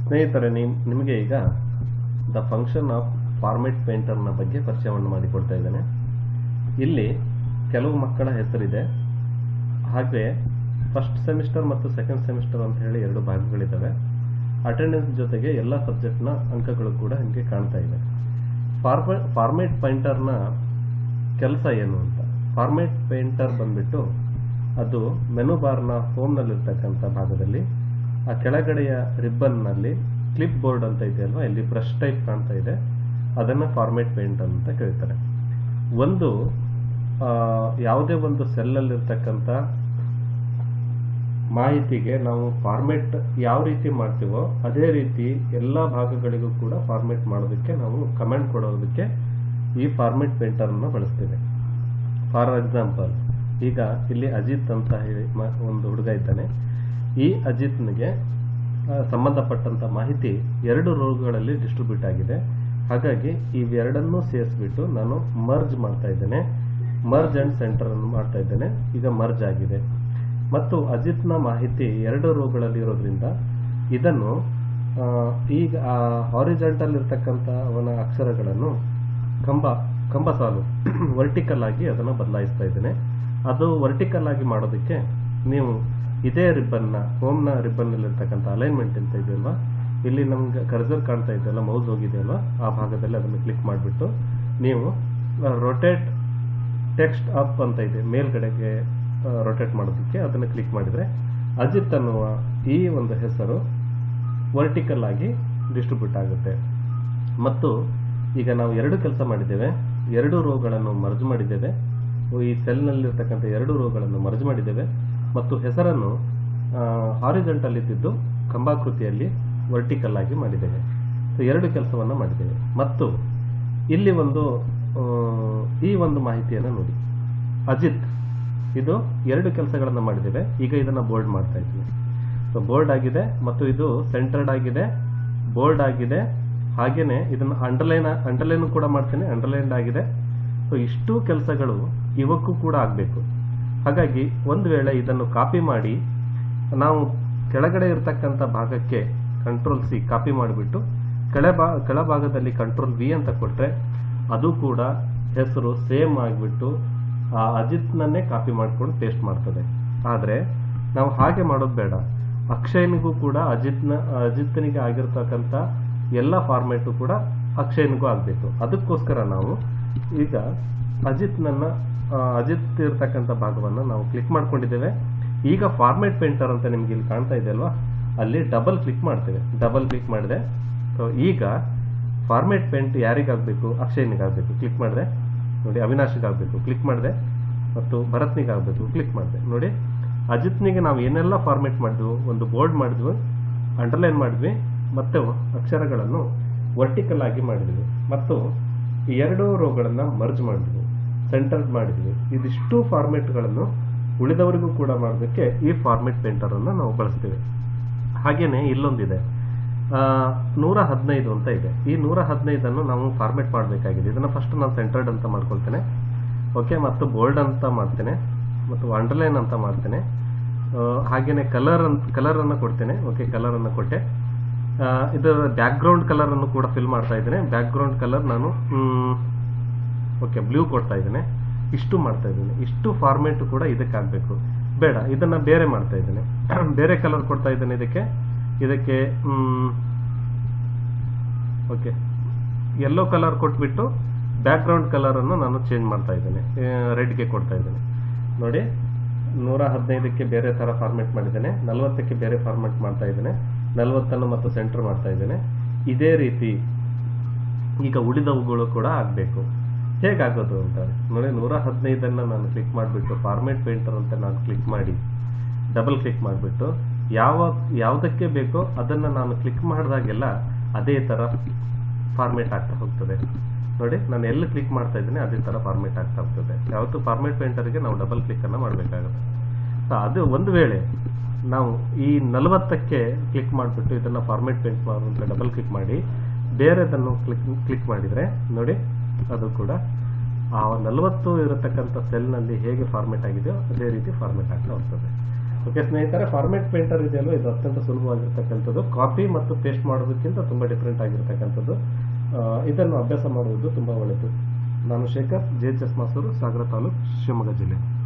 ಸ್ನೇಹಿತರೆ, ನಿಮಗೆ ಈಗ ದ ಫಂಕ್ಷನ್ ಆಫ್ ಫಾರ್ಮೆಟ್ ಪೇಂಟರ್ನ ಬಗ್ಗೆ ಪರಿಚಯವನ್ನು ಮಾಡಿಕೊಡ್ತಾ ಇದ್ದೇನೆ. ಇಲ್ಲಿ ಕೆಲವು ಮಕ್ಕಳ ಹೆಸರಿದೆ, ಹಾಗೆ ಫಸ್ಟ್ ಸೆಮಿಸ್ಟರ್ ಮತ್ತು ಸೆಕೆಂಡ್ ಸೆಮಿಸ್ಟರ್ ಅಂತ ಹೇಳಿ ಎರಡು ಭಾಗಗಳಿದ್ದಾವೆ. ಅಟೆಂಡೆನ್ಸ್ ಜೊತೆಗೆ ಎಲ್ಲ ಸಬ್ಜೆಕ್ಟ್ನ ಅಂಕಗಳು ಕೂಡ ನಿಮಗೆ ಕಾಣ್ತಾ ಇದೆ. ಫಾರ್ಮೆಟ್ ಪೇಂಟರ್ನ ಕೆಲಸ ಏನು ಅಂತ, ಫಾರ್ಮೆಟ್ ಪೇಂಟರ್ ಬಂದ್ಬಿಟ್ಟು ಅದು ಮೆನು ಬಾರ್ನ ಹೋಮ್ನಲ್ಲಿರ್ತಕ್ಕಂಥ ಭಾಗದಲ್ಲಿ ಆ ಕೆಳಗಡೆಯ ರಿಬ್ಬನ್ನಲ್ಲಿ ಕ್ಲಿಪ್ ಬೋರ್ಡ್ ಅಂತ ಇದೆಯಲ್ವಾ, ಇಲ್ಲಿ ಬ್ರಷ್ ಟೈಪ್ ಕಾಣ್ತಾ ಇದೆ, ಅದನ್ನು ಫಾರ್ಮೆಟ್ ಪೇಂಟ್ ಅಂತ ಕರೀತಾರೆ. ಒಂದು ಯಾವುದೇ ಒಂದು ಸೆಲ್ಲಲ್ಲಿರ್ತಕ್ಕಂಥ ಮಾಹಿತಿಗೆ ನಾವು ಫಾರ್ಮೆಟ್ ಯಾವ ರೀತಿ ಮಾಡ್ತೀವೋ ಅದೇ ರೀತಿ ಎಲ್ಲ ಭಾಗಗಳಿಗೂ ಕೂಡ ಫಾರ್ಮೆಟ್ ಮಾಡೋದಕ್ಕೆ ನಾವು ಕಮೆಂಟ್ ಕೊಡೋದಕ್ಕೆ ಈ ಫಾರ್ಮೆಟ್ ಪೇಂಟರನ್ನು ಬಳಸ್ತೇವೆ. ಫಾರ್ ಎಕ್ಸಾಂಪಲ್, ಈಗ ಇಲ್ಲಿ ಅಜಿತ್ ಅಂತ ಹೇಳಿ ಒಂದು ಹುಡುಗ ಇದ್ದಾನೆ. ಈ ಅಜಿತ್ನಿಗೆ ಸಂಬಂಧಪಟ್ಟಂಥ ಮಾಹಿತಿ ಎರಡು ರೋಗಳಲ್ಲಿ ಡಿಸ್ಟ್ರಿಬ್ಯೂಟ್ ಆಗಿದೆ. ಹಾಗಾಗಿ ಇವೆರಡನ್ನೂ ಸೇರಿಸ್ಬಿಟ್ಟು ನಾನು ಮರ್ಜ್ ಮಾಡ್ತಾ ಇದ್ದೇನೆ, ಮರ್ಜ್ ಆ್ಯಂಡ್ ಸೆಂಟರ್ ಅನ್ನು ಮಾಡ್ತಾ ಇದ್ದೇನೆ. ಈಗ ಮರ್ಜ್ ಆಗಿದೆ. ಮತ್ತು ಅಜಿತ್ನ ಮಾಹಿತಿ ಎರಡು ರೋಗಳಲ್ಲಿ ಇರೋದ್ರಿಂದ ಇದನ್ನು ಈಗ ಹಾರಿಜಾಂಟಲ್ ಇರ್ತಕ್ಕಂಥ ಅವನ ಅಕ್ಷರಗಳನ್ನು ಕಂಬ ಸಾಲು ವರ್ಟಿಕಲ್ ಆಗಿ ಅದನ್ನು ಬದಲಾಯಿಸ್ತಾ ಇದ್ದೇನೆ. ಅದು ವರ್ಟಿಕಲ್ ಆಗಿ ಮಾಡೋದಕ್ಕೆ ನೀವು ಇದೇ ರಿಬ್ಬನ್ನ, ಹೋಮ್ನ ರಿಬ್ಬನ್ನಲ್ಲಿರ್ತಕ್ಕಂಥ ಅಲೈನ್ಮೆಂಟ್ ಅಂತ ಇದೆಯಲ್ವಾ, ಇಲ್ಲಿ ನಮ್ಗೆ ಕರ್ಸರ್ ಕಾಣ್ತಾ ಇದೆಯಲ್ಲ, ಮೌಸ್ ಹೋಗಿದೆಯಲ್ವ, ಆ ಭಾಗದಲ್ಲಿ ಅದನ್ನು ಕ್ಲಿಕ್ ಮಾಡಿಬಿಟ್ಟು ನೀವು ರೊಟೇಟ್ ಟೆಕ್ಸ್ಟ್ ಅಪ್ ಅಂತ ಇದೆ, ಮೇಲ್ಗಡೆಗೆ ರೊಟೇಟ್ ಮಾಡೋದಕ್ಕೆ ಅದನ್ನು ಕ್ಲಿಕ್ ಮಾಡಿದರೆ ಅಜಿತ್ ಅನ್ನುವ ಈ ಒಂದು ಹೆಸರು ವರ್ಟಿಕಲ್ ಆಗಿ ಡಿಸ್ಟ್ರಿಬ್ಯೂಟ್ ಆಗುತ್ತೆ. ಮತ್ತು ಈಗ ನಾವು ಎರಡು ಕೆಲಸ ಮಾಡಿದ್ದೇವೆ, ಎರಡು ರೋಗಳನ್ನು ಮರ್ಜ್ ಮಾಡಿದ್ದೇವೆ. ಈ ಸೆಲ್ನಲ್ಲಿರ್ತಕ್ಕಂಥ ಎರಡು ರೋಗಳನ್ನು ಮರ್ಜ್ ಮಾಡಿದ್ದೇವೆ ಮತ್ತು ಹೆಸರನ್ನು ಹಾರಿಜಾಂಟಲ್ ಇದ್ದಿದ್ದು ಕಂಬಾಕೃತಿಯಲ್ಲಿ ವರ್ಟಿಕಲ್ ಆಗಿ ಮಾಡಿದ್ದೇವೆ. ಸೊ ಎರಡು ಕೆಲಸವನ್ನು ಮಾಡಿದ್ದೇವೆ. ಮತ್ತು ಇಲ್ಲಿ ಈ ಒಂದು ಮಾಹಿತಿಯನ್ನು ನೋಡಿ, ಅಜಿತ್, ಇದು ಎರಡು ಕೆಲಸಗಳನ್ನು ಮಾಡಿದ್ದೇವೆ. ಈಗ ಇದನ್ನು ಬೋಲ್ಡ್ ಮಾಡ್ತಾ ಇದ್ದೀವಿ. ಸೊ ಬೋಲ್ಡ್ ಆಗಿದೆ ಮತ್ತು ಇದು ಸೆಂಟರ್ಡ್ ಆಗಿದೆ, ಬೋಲ್ಡ್ ಆಗಿದೆ. ಹಾಗೆಯೇ ಇದನ್ನು ಅಂಡರ್ಲೈನ್ ಕೂಡ ಮಾಡ್ತೇನೆ, ಅಂಡರ್ಲೈನ್ಡ್ ಆಗಿದೆ. ಸೊ ಇಷ್ಟು ಕೆಲಸಗಳು ಇವಕ್ಕೂ ಕೂಡ ಆಗಬೇಕು. ಹಾಗಾಗಿ ಒಂದು ವೇಳೆ ಇದನ್ನು ಕಾಪಿ ಮಾಡಿ ನಾವು ಕೆಳಗಡೆ ಇರತಕ್ಕಂಥ ಭಾಗಕ್ಕೆ ಕಂಟ್ರೋಲ್ ಸಿ ಕಾಪಿ ಮಾಡಿಬಿಟ್ಟು ಕೆಳಭಾಗದಲ್ಲಿ ಕಂಟ್ರೋಲ್ ವಿ ಅಂತ ಕೊಟ್ಟರೆ ಅದು ಕೂಡ ಹೆಸರು ಸೇಮ್ ಆಗಿಬಿಟ್ಟು ಆ ಅಜಿತ್ನನ್ನೇ ಕಾಪಿ ಮಾಡ್ಕೊಂಡು ಪೇಸ್ಟ್ ಮಾಡ್ತದೆ. ಆದರೆ ನಾವು ಹಾಗೆ ಮಾಡೋದು ಬೇಡ. ಅಕ್ಷಯನಿಗೂ ಕೂಡ ಅಜಿತ್ನಿಗೆ ಆಗಿರ್ತಕ್ಕಂಥ ಎಲ್ಲ ಫಾರ್ಮೇಟು ಕೂಡ ಅಕ್ಷಯನಿಗೂ ಆಗಬೇಕು. ಅದಕ್ಕೋಸ್ಕರ ನಾವು ಈಗ ಅಜಿತ್ ಇರ್ತಕ್ಕಂಥ ಭಾಗವನ್ನು ನಾವು ಕ್ಲಿಕ್ ಮಾಡ್ಕೊಂಡಿದ್ದೇವೆ. ಈಗ ಫಾರ್ಮೆಟ್ ಪೇಂಟರ್ ಅಂತ ನಿಮ್ಗೆ ಇಲ್ಲಿ ಕಾಣ್ತಾ ಇದೆ ಅಲ್ವಾ, ಅಲ್ಲಿ ಡಬಲ್ ಕ್ಲಿಕ್ ಮಾಡ್ತೇವೆ. ಡಬಲ್ ಕ್ಲಿಕ್ ಮಾಡಿದೆ. ಸೊ ಈಗ ಫಾರ್ಮೆಟ್ ಪೇಂಟ್ ಯಾರಿಗಾಗಬೇಕು? ಅಕ್ಷಯನಿಗಾಗಬೇಕು. ಕ್ಲಿಕ್ ಮಾಡಿದೆ ನೋಡಿ, ಅವಿನಾಶಿಗಾಗಬೇಕು. ಕ್ಲಿಕ್ ಮಾಡಿದೆ ಮತ್ತು ಭರತ್ನಿಗಾಗಬೇಕು. ಕ್ಲಿಕ್ ಮಾಡಿದೆ ನೋಡಿ, ಅಜಿತ್ನಿಗೆ ನಾವು ಏನೆಲ್ಲ ಫಾರ್ಮೆಟ್ ಮಾಡಿದ್ವು, ಒಂದು ಬೋಲ್ಡ್ ಮಾಡಿದ್ವಿ, ಅಂಡರ್ಲೈನ್ ಮಾಡಿದ್ವಿ ಮತ್ತು ಅಕ್ಷರಗಳನ್ನು ವರ್ಟಿಕಲ್ ಆಗಿ ಮಾಡಿದ್ವಿ ಮತ್ತು ಎರಡು ರೋಗಳನ್ನು ಮರ್ಜ್ ಮಾಡಿದ್ವಿ, ಸೆಂಟರ್ಡ್ ಮಾಡಿದ್ವಿ. ಇದಿಷ್ಟು ಫಾರ್ಮೆಟ್ಗಳನ್ನು ಉಳಿದವರಿಗೂ ಕೂಡ ಮಾಡೋದಕ್ಕೆ ಈ ಫಾರ್ಮೆಟ್ ಪೇಂಟರನ್ನು ನಾವು ಬಳಸ್ತೀವಿ. ಹಾಗೆಯೇ ಇಲ್ಲೊಂದಿದೆ 115 ಅಂತ ಇದೆ. ಈ 115 ನಾವು ಫಾರ್ಮೆಟ್ ಮಾಡಬೇಕಾಗಿದೆ. ಇದನ್ನು ಫಸ್ಟ್ ನಾನು ಸೆಂಟರ್ಡ್ ಅಂತ ಮಾಡ್ಕೊಳ್ತೇನೆ, ಓಕೆ, ಮತ್ತು ಬೋಲ್ಡ್ ಅಂತ ಮಾಡ್ತೇನೆ ಮತ್ತು ಅಂಡರ್ಲೈನ್ ಅಂತ ಮಾಡ್ತೇನೆ. ಹಾಗೆಯೇ ಕಲರನ್ನು ಕೊಡ್ತೇನೆ. ಓಕೆ, ಕಲರನ್ನು ಕೊಟ್ಟೆ. ಇದರ ಬ್ಯಾಕ್ಗ್ರೌಂಡ್ ಕಲರನ್ನು ಕೂಡ ಫಿಲ್ ಮಾಡ್ತಾ ಇದ್ದೇನೆ. ಬ್ಯಾಕ್ಗ್ರೌಂಡ್ ಕಲರ್ ನಾನು ಓಕೆ ಬ್ಲೂ ಕೊಡ್ತಾ ಇದ್ದೇನೆ. ಇಷ್ಟು ಮಾಡ್ತಾ ಇದ್ದೇನೆ. ಇಷ್ಟು ಫಾರ್ಮೇಟು ಕೂಡ ಇದಕ್ಕಾಗಬೇಕು. ಬೇಡ, ಇದನ್ನು ಬೇರೆ ಮಾಡ್ತಾ ಇದ್ದೇನೆ, ಬೇರೆ ಕಲರ್ ಕೊಡ್ತಾ ಇದ್ದೇನೆ ಇದಕ್ಕೆ ಓಕೆ ಯೆಲ್ಲೋ ಕಲರ್ ಕೊಟ್ಬಿಟ್ಟು ಬ್ಯಾಕ್ಗ್ರೌಂಡ್ ಕಲರನ್ನು ನಾನು ಚೇಂಜ್ ಮಾಡ್ತಾ ಇದ್ದೇನೆ, ರೆಡ್ಗೆ ಕೊಡ್ತಾ ಇದ್ದೇನೆ. ನೋಡಿ, 115ಕ್ಕೆ ಬೇರೆ ಥರ ಫಾರ್ಮೆಟ್ ಮಾಡಿದ್ದೇನೆ, 40ಕ್ಕೆ ಬೇರೆ ಫಾರ್ಮೆಟ್ ಮಾಡ್ತಾ ಇದ್ದೇನೆ, 40 ಮತ್ತು ಸೆಂಟರ್ ಮಾಡ್ತಾ ಇದ್ದೇನೆ. ಇದೇ ರೀತಿ ಈಗ ಉಳಿದವುಗಳು ಕೂಡ ಆಗಬೇಕು. ಹೇಗಾಗೋದು ಅಂತ ನೋಡಿ, 115 ನಾನು ಕ್ಲಿಕ್ ಮಾಡಿಬಿಟ್ಟು ಫಾರ್ಮೆಟ್ ಪೇಂಟರ್ ಅಂತ ನಾನು ಕ್ಲಿಕ್ ಮಾಡಿ ಡಬಲ್ ಕ್ಲಿಕ್ ಮಾಡಿಬಿಟ್ಟು ಯಾವುದಕ್ಕೆ ಬೇಕೋ ಅದನ್ನು ನಾನು ಕ್ಲಿಕ್ ಮಾಡಿದಾಗೆಲ್ಲ ಅದೇ ಥರ ಫಾರ್ಮೇಟ್ ಆಗ್ತಾ ಹೋಗ್ತದೆ. ನೋಡಿ, ನಾನು ಎಲ್ಲಿ ಕ್ಲಿಕ್ ಮಾಡ್ತಾ ಇದ್ದೀನಿ ಅದೇ ಥರ ಫಾರ್ಮೇಟ್ ಆಗ್ತಾ ಹೋಗ್ತದೆ. ಯಾವತ್ತು ಫಾರ್ಮೇಟ್ ಪೇಂಟರ್ಗೆ ನಾವು ಡಬಲ್ ಕ್ಲಿಕ್ಕನ್ನು ಮಾಡಬೇಕಾಗುತ್ತೆ. ಸೊ ಅದು ಒಂದು ವೇಳೆ ನಾವು ಈ 40ಕ್ಕೆ ಕ್ಲಿಕ್ ಮಾಡಿಬಿಟ್ಟು ಇದನ್ನು ಫಾರ್ಮೇಟ್ ಪೇಂಟ್ ಮಾಡುವಂತ ಡಬಲ್ ಕ್ಲಿಕ್ ಮಾಡಿ ಬೇರೆದನ್ನು ಕ್ಲಿಕ್ ಮಾಡಿದರೆ ನೋಡಿ, ಅದು ಕೂಡ ಆ 40 ಇರತಕ್ಕಂಥ ಸೆಲ್ನಲ್ಲಿ ಹೇಗೆ ಫಾರ್ಮೇಟ್ ಆಗಿದೆಯೋ ಅದೇ ರೀತಿ ಫಾರ್ಮೇಟ್ ಆಗ್ತಾ ಹೋಗ್ತದೆ. ಓಕೆ ಸ್ನೇಹಿತರೆ, ಫಾರ್ಮೆಟ್ ಪೇಂಟರ್ ಇದೆಯಲ್ಲ, ಇದು ಅತ್ಯಂತ ಸುಲಭವಾಗಿರ್ತಕ್ಕಂಥದ್ದು. ಕಾಪಿ ಮತ್ತು ಪೇಸ್ಟ್ ಮಾಡೋದಕ್ಕಿಂತ ತುಂಬ ಡಿಫ್ರೆಂಟ್ ಆಗಿರ್ತಕ್ಕಂಥದ್ದು. ಇದನ್ನು ಅಭ್ಯಾಸ ಮಾಡುವುದು ತುಂಬ ಒಳ್ಳೆಯದು. ನಾನು ಶೇಖರ್, JHS ಮಾಸೂರು, ಸಾಗರ ತಾಲೂಕು, ಶಿವಮೊಗ್ಗ ಜಿಲ್ಲೆ.